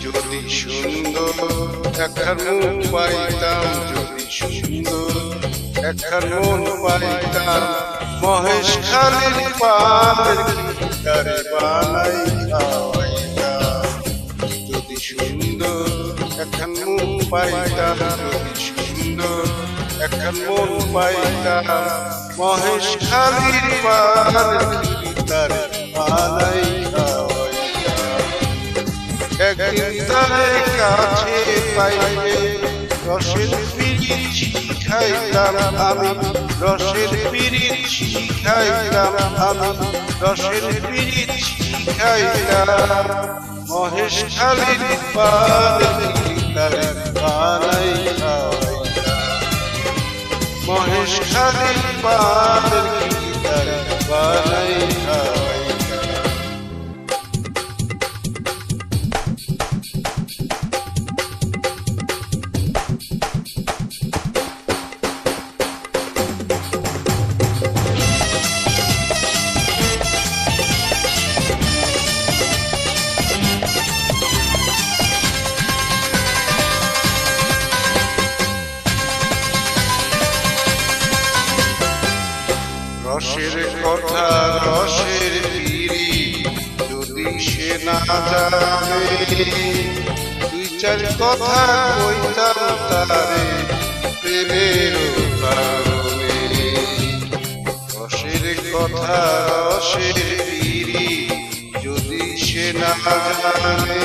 যদি সুন্দর একখান মন পাইতাম, যদি সুন্দর একখান মন পাইতাম, মহেশ খালির পালের গিটারে বানাই খাওয়াইতাম। যদি সুন্দর একখান মন পাইতাম, যদি সুন্দর একখান মন পাইতাম, মহেশ খালির পালের গিটারে বানাই খাওয়াইতাম। একদিন তাদের কাছে পাইলে রসের পিরিচ শিখাইতাম আমি, রসের পিরিচ শিখাইতাম আমি, রসের পিরিচ শিখাইতাম। মহেশ খালির পালের গিটারে বানাই খাওয়াইতাম, মহেশ খালির পালের গিটারে বানাই খাওয়াইতাম। রসের কথা রসের পিরি যদি সে না জানে, দুই চার কথা কইতাম তারে প্রেমের কারণে। রসের কথা রসের পিরি যদি সে না জানে,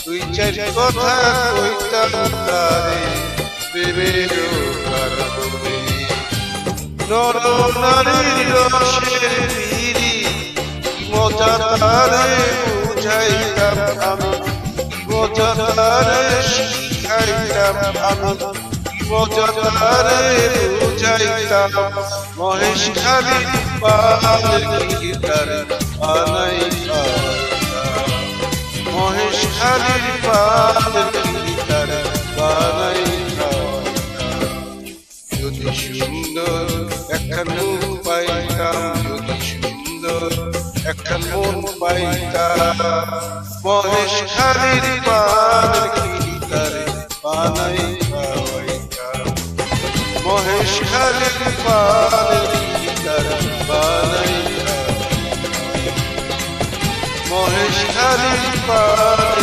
দুই চার কথা কইতাম তারে প্রেমের কারণে। নর নারীর রসের পিরি মজা তারে বুঝাইতাম আমি, মজা তারে শিখাইতাম আমি, মজা তারে বুঝাইতাম। মহেশ খালির পালের গিটারে বানাই খাওয়াইতাম, মহেশ খালির পালের গিটারে বানাই খাওয়াইতাম। যদি সুন্দর একখান মন পাইতাম, যদি সুন্দর একখান মন পাইতাম, মহেশ খালির পালের গিটারে বানাই খাওয়াইতাম, মহেশ খালির পালের গিটারে বানাই খাওয়াইতাম, মহেশ খালির পালের